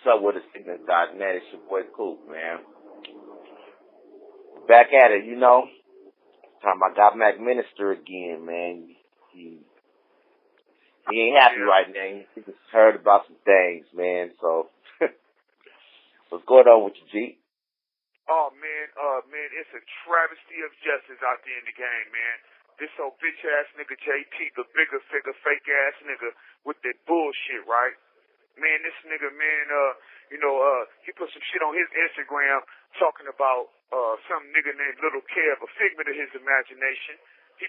up with us, .net? It's your boy Coop, man. Back at it, you know. Time I got Mac Minister again, man. He ain't happy right now. He just heard about some things, man. So, what's going on with you, G? Oh, man, it's a travesty of justice out there in the game, man. This old bitch-ass nigga JT, the bigger figure, fake-ass nigga with that bullshit, right? Man, this nigga, man, he put some shit on his Instagram talking about some nigga named Little Kev, a figment of his imagination. He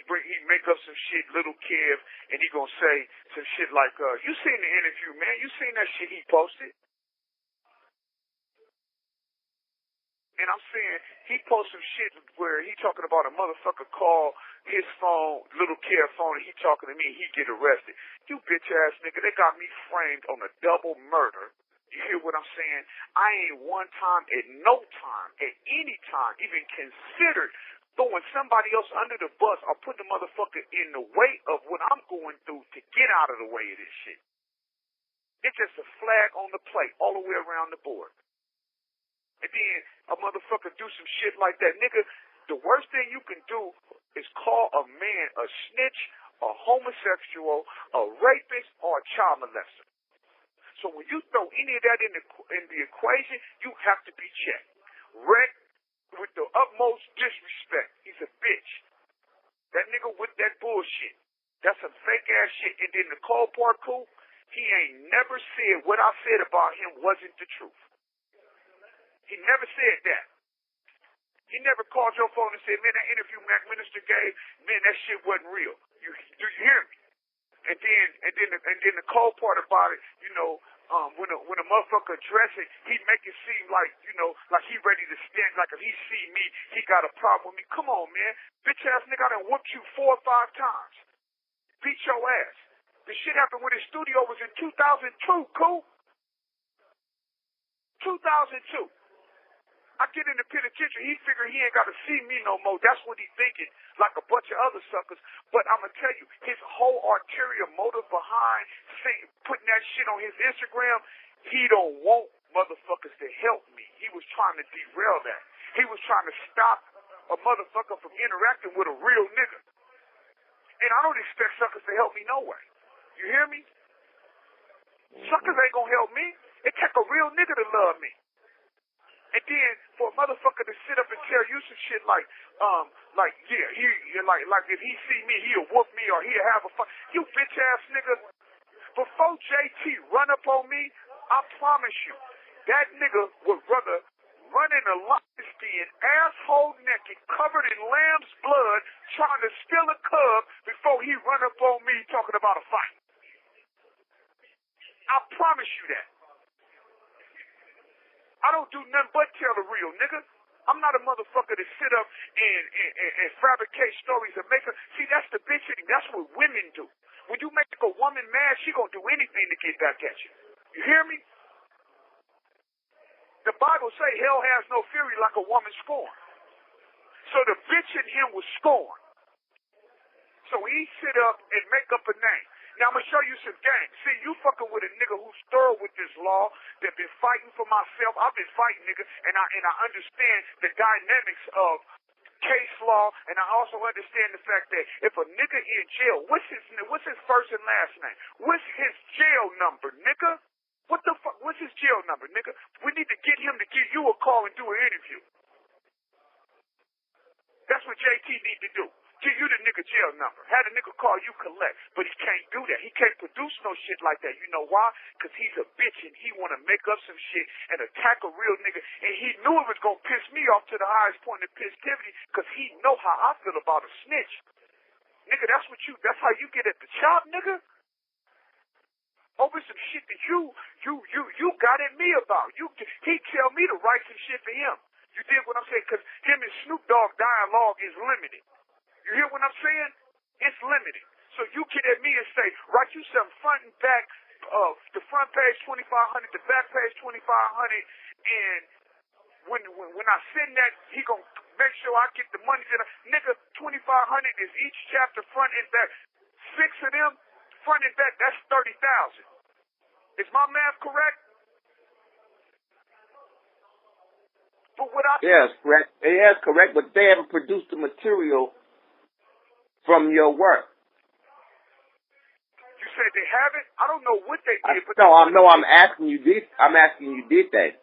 make up some shit, Little Kev, and he gonna say some shit like, you seen the interview, man? You seen that shit he posted? And I'm saying he posted some shit where he talking about a motherfucker call his phone, Little Kev phone, and he talking to me, he get arrested. You bitch ass nigga, they got me framed on a double murder. You hear what I'm saying? I ain't one time, at no time, at any time, even considered throwing somebody else under the bus or put the motherfucker in the way of what I'm going through to get out of the way of this shit. It's just a flag on the plate all the way around the board. And then a motherfucker do some shit like that. Nigga, the worst thing you can do is call a man a snitch, a homosexual, a rapist, or a child molester. So when you throw any of that in the equation, you have to be checked. Rick, with the utmost disrespect, he's a bitch. That nigga with that bullshit, that's some fake ass shit. And then the cold part, cool, he ain't never said what I said about him wasn't the truth. He never said that. He never called your phone and said, man, that interview Mac Minister gave, man, that shit wasn't real. Do you hear me? And then the cold part about it, when a motherfucker address it, he make it seem like, like he ready to stand, like if he see me, he got a problem with me. Come on, man. Bitch ass nigga, I done whooped you 4 or 5 times. Beat your ass. The shit happened when his studio was in 2002, cool? 2002. I get in the penitentiary, he figure he ain't got to see me no more. That's what he thinking, like a bunch of other suckers. But I'm going to tell you, his whole ulterior motive behind putting that shit on his Instagram, he don't want motherfuckers to help me. He was trying to derail that. He was trying to stop a motherfucker from interacting with a real nigga. And I don't expect suckers to help me no way. You hear me? Suckers ain't going to help me. It take a real nigga to love me. And then for a motherfucker to sit up and tell you some shit like if he see me, he'll whoop me or he'll have a fight. You bitch ass nigga. Before JT run up on me, I promise you, that nigga would rather run in a lion's den, asshole naked, covered in lamb's blood, trying to steal a cub before he run up on me talking about a fight. I promise you that. I don't do nothing but tell the real nigga. I'm not a motherfucker to sit up and fabricate stories and make her. See, that's the bitch thing. That's what women do. When you make a woman mad, she gonna do anything to get back at you. You hear me? The Bible say hell has no fury like a woman scorned. So the bitch in him was scorned. So he sit up and make up a name. Now, I'm going to show you some game. See, you fucking with a nigga who's thorough with this law, that been fighting for myself. I've been fighting, nigga, and I understand the dynamics of case law, and I also understand the fact that if a nigga in jail, what's his first and last name? What's his jail number, nigga? What the fuck? What's his jail number, nigga? We need to get him to give you a call and do an interview. That's what JT need to do. Give you the nigga jail number. Have the nigga call you collect. But he can't do that. He can't produce no shit like that. You know why? Because he's a bitch and he want to make up some shit and attack a real nigga. And he knew it was going to piss me off to the highest point of pissivity because he know how I feel about a snitch. Nigga, that's how you get at the chop, nigga. Over some shit that you got at me about. He tell me to write some shit for him. You dig what I'm saying? Because him and Snoop Dogg dialogue is limited. You hear what I'm saying? It's limited. So you get at me and say, write you some front and back, the front page 2,500, the back page 2,500, and when I send that, he gonna make sure I get the money. Nigga, 2,500 is each chapter front and back. 6 of them, front and back, that's 30,000. Is my math correct? But what I Yes, correct. Yes, correct. But they haven't produced the material from your work. You said they haven't? I don't know what they did. I'm asking you. I'm asking you. Did they?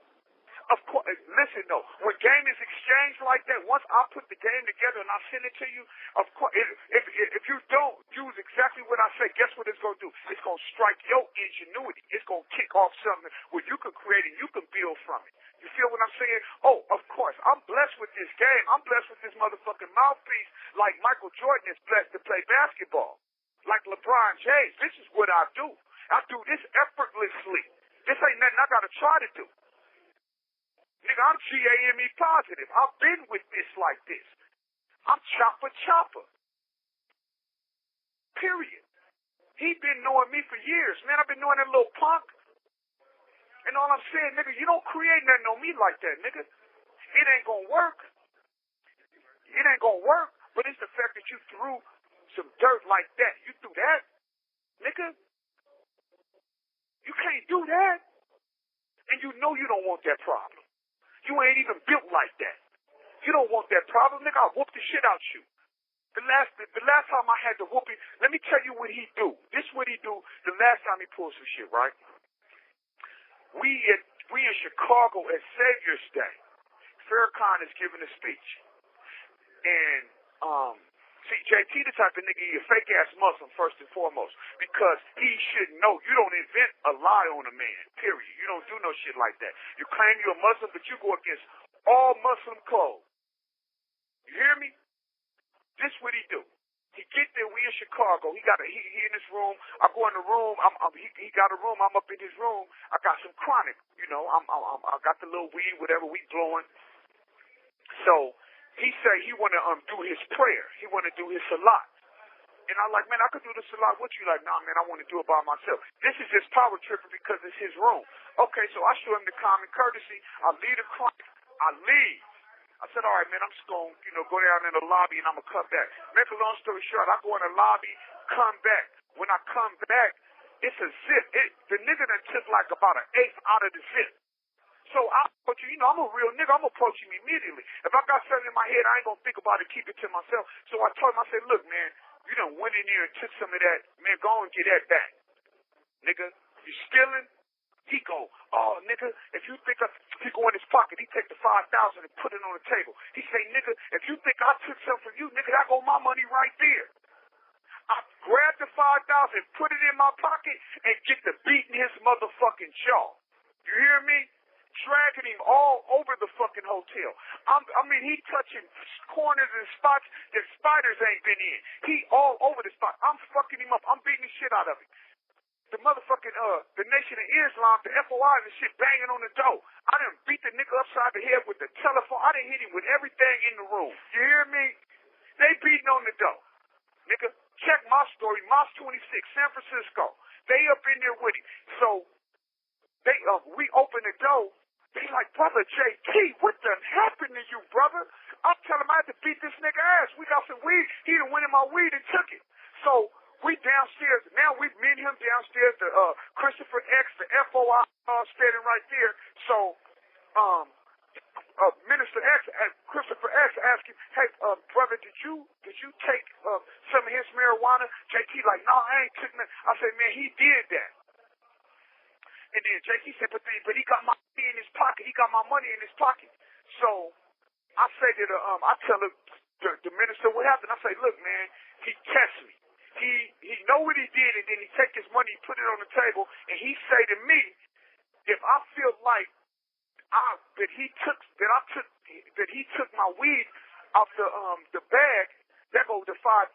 Of course, listen though, when game is exchanged like that, once I put the game together and I send it to you, of course, if you don't use exactly what I say, guess what it's going to do? It's going to strike your ingenuity. It's going to kick off something where you can create and you can build from it. You feel what I'm saying? Oh, of course, I'm blessed with this game. I'm blessed with this motherfucking mouthpiece like Michael Jordan is blessed to play basketball. Like LeBron James. This is what I do. I do this effortlessly. This ain't nothing I got to try to do. Nigga, I'm GAME positive. I've been with this like this. I'm chopper. Period. He been knowing me for years. Man, I've been knowing that little punk. And all I'm saying, nigga, you don't create nothing on me like that, nigga. It ain't gonna work. It ain't gonna work. But it's the fact that you threw some dirt like that. You threw that, nigga. You can't do that. And you know you don't want that problem. You ain't even built like that. You don't want that problem, nigga. I'll whoop the shit out you. The last time I had to whoop him, let me tell you what he do. This is what he do the last time he pulled some shit, right? We in Chicago at Savior's Day. Farrakhan is giving a speech. And see, JT the type of nigga, he a fake ass Muslim first and foremost. Because he should know you don't invent a lie on a man, period. You don't do no shit like that. You claim you're a Muslim, but you go against all Muslim code. You hear me? This what he do. He get there, we in Chicago. He in his room. I go in the room. He got a room. I'm up in his room. I got some chronic, you know. I got the little weed, whatever we blowing. So he say he want to do his prayer. He want to do his salat. And I'm like, man, I could do the salat with you. Like, nah, man, I want to do it by myself. This is just power tripping because it's his room. Okay, so I show him the common courtesy. I leave the chronic. I leave. I said, all right, man, I'm just going to, go down in the lobby and I'm going to come back. Make a long story short, I go in the lobby, come back. When I come back, it's a zip. The nigga done took like about an eighth out of the zip. So I approach you, I'm a real nigga, I'm approaching him immediately. If I got something in my head, I ain't going to think about it, keep it to myself. So I told him, I said, look, man, you done went in there and took some of that. Man, go and get that back. Nigga, you stealing? He go, oh, nigga, if you think he go in his pocket, he take the $5,000 and put it on the table. He say, nigga, if you think I took something from you, nigga, I go my money right there. I grab the $5,000, put it in my pocket, and get to beating his motherfucking jaw. You hear me? Dragging him all over the fucking hotel. He touching corners and spots that spiders ain't been in. He all over the spot. I'm fucking him up. I'm beating the shit out of him. The motherfucking, the Nation of Islam, the FOI and shit banging on the door. I done beat the nigga upside the head with the telephone. I done hit him with everything in the room. You hear me? They beating on the door. Nigga, check my story, Moss 26, San Francisco. They up in there with him. So, we open the door. They like, brother JT, what done happened to you, brother? I'm telling him I had to beat this nigga ass. We got some weed. He done went in my weed and took it. So, we downstairs. Now we me and him downstairs. The Christopher X, the FOI standing right there. So, Minister X, Christopher X asked him, hey, brother, did you take some of his marijuana? JT like, no, I ain't took nothing. I said, man, he did that. And then JT said, but he got my money in his pocket. He got my money in his pocket. So I say to I tell the minister what happened. I say, look, man, he tests me. He know what he did, and then he take his money, put it on the table, and he say to me, if I feel like that he took my weed off the bag, that goes to $5,000,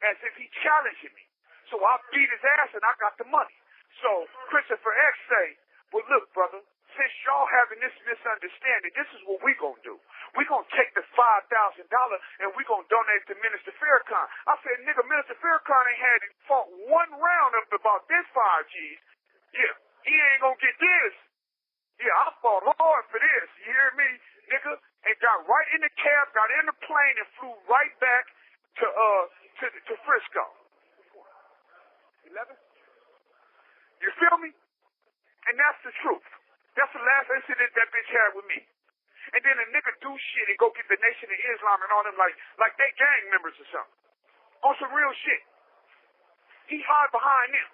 as if he challenging me. So I beat his ass and I got the money. So Christopher X say, well, look, brother, since y'all having this misunderstanding, this is what we gonna do. We gonna take the $5,000 and we gonna donate to Minister Farrakhan. I said, nigga, Minister Farrakhan ain't fought one round of about this 5 G's. Yeah, he ain't gonna get this. Yeah, I fought hard for this. You hear me, nigga? And got right in the cab, got in the plane, and flew right back to Frisco. 11? You feel me? And that's the truth. That's the last incident that bitch had with me. And then a nigga do shit and go get the Nation of Islam and all them like they gang members or something. On some real shit. He hide behind them.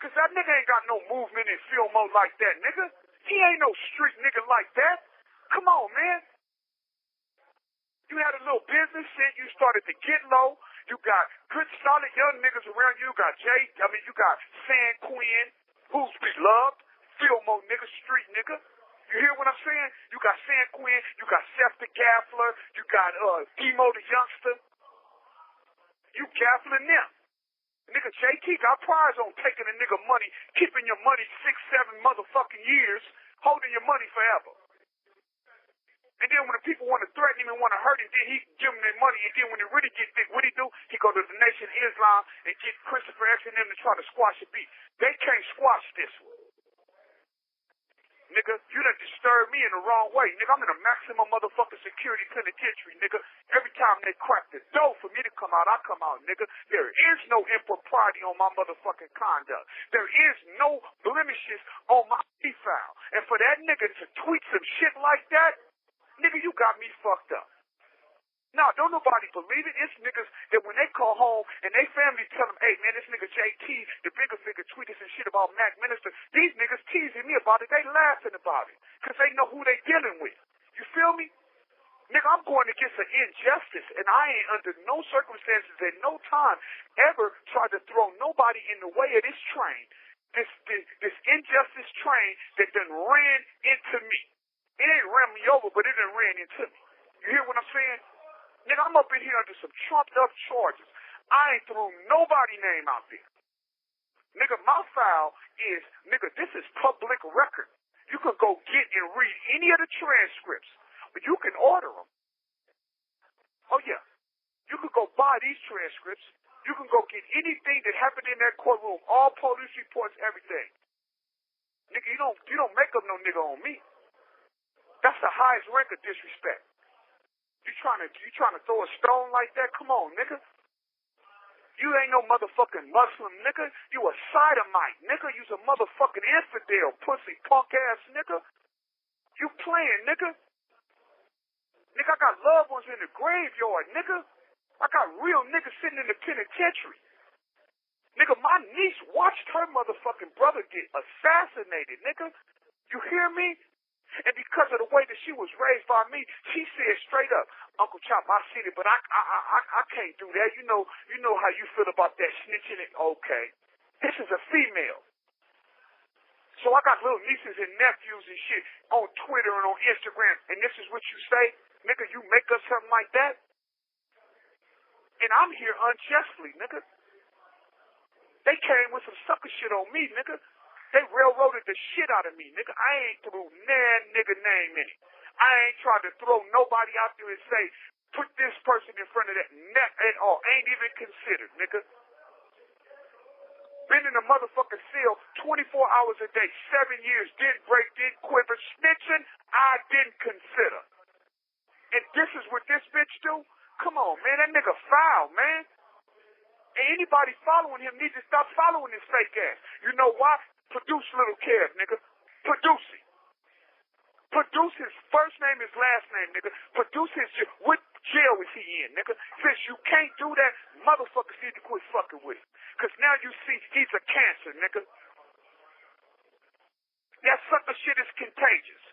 Cause that nigga ain't got no movement in field mode like that, nigga. He ain't no street nigga like that. Come on, man. You had a little business shit. You started to get low. You got good, solid young niggas around you. You got you got San Quinn, who's beloved. Field mode nigga, street nigga. You hear what I'm saying? You got San Quinn. You got Seth the Gaffler. You got Demo the Youngster. You gaffling them. Nigga, JT got prize on taking a nigga money, keeping your money 6, 7 motherfucking years, holding your money forever. And then when the people want to threaten him and want to hurt him, then he give them their money. And then when they really get thick, what he do? He go to the Nation of Islam and get Christopher X and them to try to squash the beat. They can't squash this one. Nigga, you done disturbed me in the wrong way. Nigga, I'm in a maximum motherfucking security penitentiary, nigga. Every time they crack the door for me to come out, I come out, nigga. There is no impropriety on my motherfucking conduct. There is no blemishes on my file. And for that nigga to tweet some shit like that, nigga, you got me fucked up. Nah, don't nobody believe it. It's niggas that when they call home and they family tell them, hey, man, this nigga JT, the bigger figure, tweeted some shit about Mac Minister. These niggas teasing me about it. They laughing about it because they know who they dealing with. You feel me? Nigga, I'm going against an injustice, and I ain't under no circumstances at no time ever tried to throw nobody in the way of this train, this injustice train that done ran into me. It ain't ran me over, but it done ran into me. You hear what I'm saying? Nigga, I'm up in here under some trumped up charges. I ain't threw nobody name out there. Nigga, my file is, nigga, this is public record. You can go get and read any of the transcripts, but you can order them. Oh yeah. You can go buy these transcripts. You can go get anything that happened in that courtroom, all police reports, everything. Nigga, you don't make up no nigga on me. That's the highest rank of disrespect. You trying to throw a stone like that? Come on, nigga. You ain't no motherfucking Muslim, nigga. You a sodomite, nigga. You's a motherfucking infidel, pussy, punk ass nigga. You playing, nigga. Nigga, I got loved ones in the graveyard, nigga. I got real niggas sitting in the penitentiary. Nigga, my niece watched her motherfucking brother get assassinated, nigga. You hear me? And because of the way that she was raised by me, she said straight up, Uncle Chop, I seen it, but I can't do that. You know how you feel about that snitching. Okay. This is a female. So I got little nieces and nephews and shit on Twitter and on Instagram, and this is what you say? Nigga, you make us something like that? And I'm here unjustly, nigga. They came with some sucker shit on me, nigga. They railroaded the shit out of me, nigga. I ain't threw nan nigga name in it. I ain't tried to throw nobody out there and say, put this person in front of that neck at all. Ain't even considered, nigga. Been in a motherfucking cell 24 hours a day, 7 years, didn't break, didn't quiver. Snitching, I didn't consider. And this is what this bitch do? Come on, man. That nigga foul, man. And anybody following him needs to stop following his fake ass. You know why? Produce Little Kev, nigga. Produce it. Produce his first name, his last name, nigga. Produce his what jail is he in, nigga? Since you can't do that, motherfuckers need to quit fucking with him. Cause now you see he's a cancer, nigga. That sucker shit is contagious.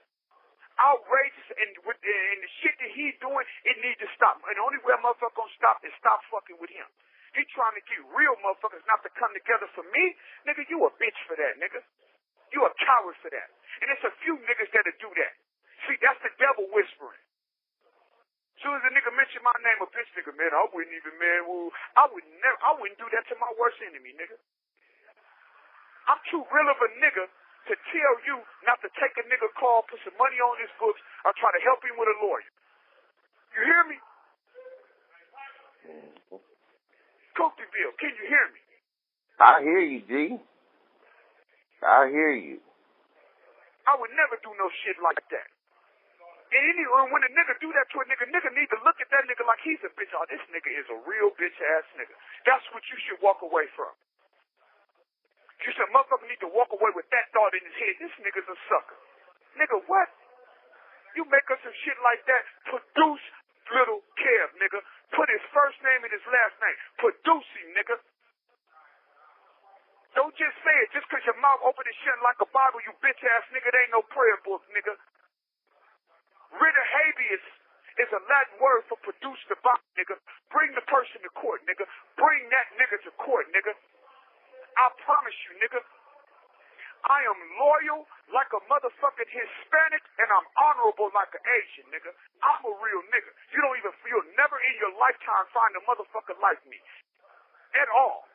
Outrageous, and the shit that he's doing, it needs to stop. And the only way a motherfucker gonna stop is stop fucking with him. He trying to get real motherfuckers not to come together for me. Nigga, you a bitch for that, nigga. You a coward for that. And it's a few niggas that'll do that. See, that's the devil whispering. As soon as a nigga mention my name, a bitch nigga, man, I wouldn't even, man, I wouldn't do that to my worst enemy, nigga. I'm too real of a nigga to tell you not to take a nigga call, put some money on his books, or try to help him with a lawyer. You hear me? Coateville, can you hear me? I hear you, G. I hear you. I would never do no shit like that. And when a nigga do that to a nigga need to look at that nigga like he's a bitch. Oh, this nigga is a real bitch ass nigga. That's what you should walk away from. You should motherfucker need to walk away with that thought in his head. This nigga's a sucker. Nigga, what? You make us some shit like that. Produce Little Kev, nigga. Put his first name and his last name. Produce him, nigga. Don't just say it just because your mouth open and shut like a Bible, you bitch ass nigga. There ain't no prayer book, nigga. Writ of habeas is a Latin word for produce the body, nigga. Bring the person to court, nigga. Bring that nigga to court, nigga. I promise you, nigga. I am loyal like a motherfucking Hispanic, and I'm honorable like an Asian, nigga. I'm a real nigga. You'll never in your lifetime find a motherfucker like me. At all.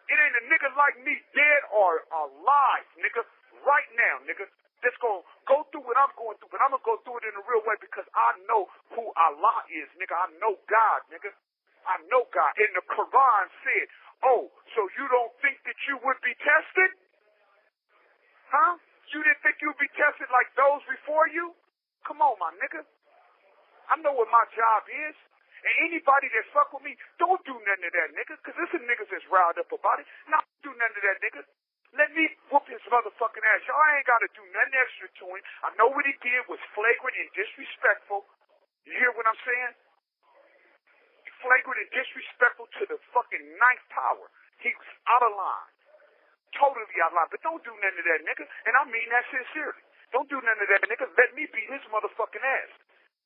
It ain't a nigga like me dead or alive, nigga. Right now, nigga. Just gonna go through what I'm going through, but I'm gonna go through it in a real way because I know who Allah is, nigga. I know God, nigga. I know God. And the Quran said, oh, so you don't think that you would be tested? Huh? You didn't think you'd be tested like those before you? Come on, my nigga. I know what my job is. And anybody that fuck with me, don't do nothing to that nigga, because there's some niggas that's riled up about it. Not do nothing to that nigga. Let me whoop his motherfucking ass. Y'all ain't got to do nothing extra to him. I know what he did was flagrant and disrespectful. You hear what I'm saying? Flagrant and disrespectful to the fucking ninth power. He was out of line. Totally out of line. But don't do nothing to that nigga. And I mean that sincerely. Don't do nothing to that nigga. Let me beat his motherfucking ass.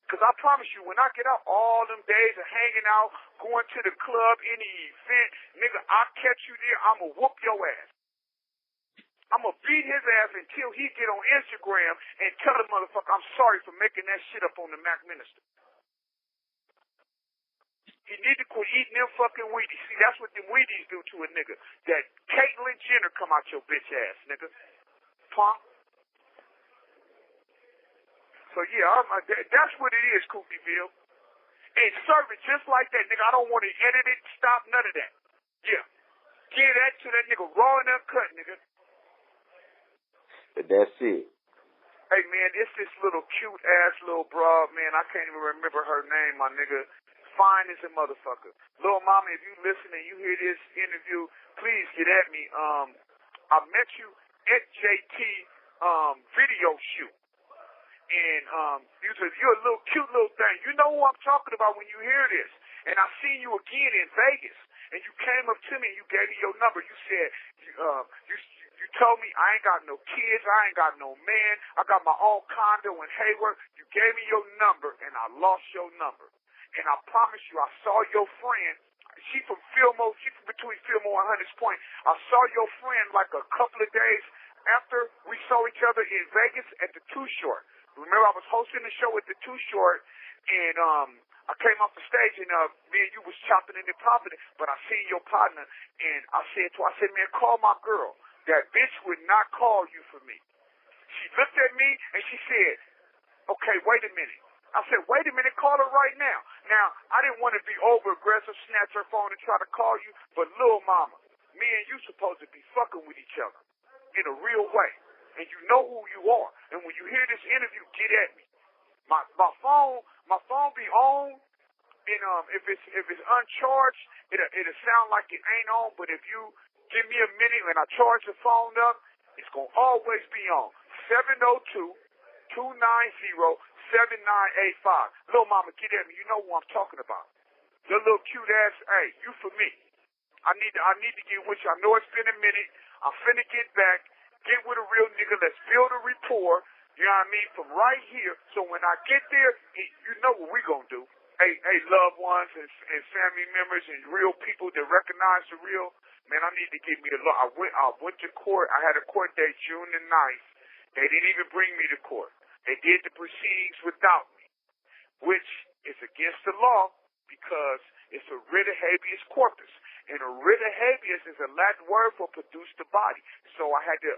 Because I promise you, when I get out all them days of hanging out, going to the club, any event, nigga, I'll catch you there, I'm going to whoop your ass. I'm going to beat his ass until he get on Instagram and tell the motherfucker, I'm sorry for making that shit up on the Mac Minister. He need to quit eating them fucking Wheaties. See, that's what them Wheaties do to a nigga. That Caitlyn Jenner come out your bitch ass, nigga. Punk. So, yeah, that's what it is, Kookyville. And serve it just like that, nigga. I don't want to edit it, stop, none of that. Yeah. Give that to that nigga raw and uncut, nigga. But that's it. Hey, man, it's this little cute-ass little broad, man. I can't even remember her name, my nigga. Fine as a motherfucker. Little mama, if you listen and you hear this interview, please get at me. I met you at JT video shoot. And you're a little cute little thing. You know who I'm talking about when you hear this. And I seen you again in Vegas. And you came up to me and you gave me your number. You said, you told me I ain't got no kids, I ain't got no man, I got my own condo in Hayward. You gave me your number and I lost your number. And I promise you, I saw your friend. She from between Fillmore and Hunters Point. I saw your friend like a couple of days after we saw each other in Vegas at the Too Short. Remember, I was hosting the show at the Too Short, and I came off the stage, and me and you was chopping it and popping it, but I seen your partner, and I said, man, call my girl. That bitch would not call you for me. She looked at me, and she said, okay, wait a minute. I said, wait a minute, call her right now. Now, I didn't want to be over-aggressive, snatch her phone and try to call you, but little mama, me and you supposed to be fucking with each other in a real way. And you know who you are. And when you hear this interview, get at me. My phone be on, and if it's uncharged, it'll sound like it ain't on, but if you give me a minute and I charge the phone up, it's gonna always be on. 702-290-7985. Little mama, get at me. You know who I'm talking about. Your little cute ass, hey, you for me. I need to get with you. I know it's been a minute. I'm finna get back, get with a real nigga. Let's build a rapport. You know what I mean? From right here. So when I get there, you know what we gonna do. Hey, loved ones and family members and real people that recognize the real. Man, I need to give me a look. I went to court. I had a court date June the 9th. They didn't even bring me to court. They did the proceedings without me, which is against the law because it's a writ of habeas corpus. And a writ of habeas is a Latin word for produce the body. So I had to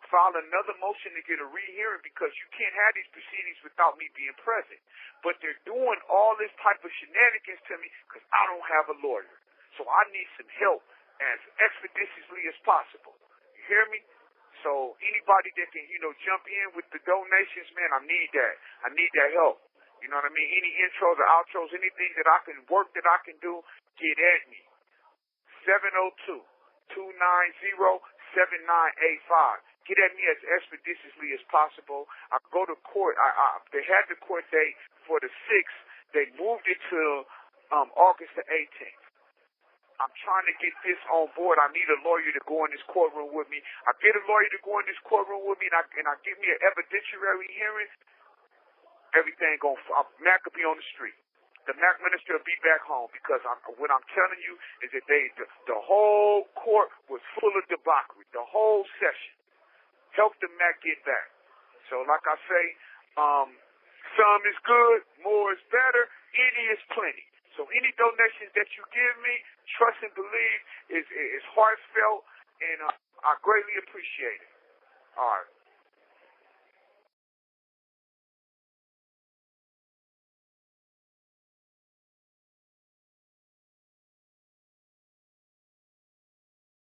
file another motion to get a rehearing because you can't have these proceedings without me being present. But they're doing all this type of shenanigans to me because I don't have a lawyer. So I need some help as expeditiously as possible. You hear me? So anybody that can, jump in with the donations, man, I need that. I need that help. You know what I mean? Any intros or outros, anything that I can work, that I can do, get at me. 702-290-7985. get at me as expeditiously as possible. I go to court. They had the court date for the 6th. They moved it to August the 18th. I'm trying to get this on board. I need a lawyer to go in this courtroom with me. I get a lawyer to go in this courtroom with me, and I give me an evidentiary hearing. Everything Mac will be on the street. The Mac minister will be back home because what I'm telling you is that the whole court was full of debauchery. The whole session. Help the Mac get back. So like I say, some is good, more is better, any is plenty. So any donations that you give me, trust and believe, is heartfelt, and I greatly appreciate it. All right.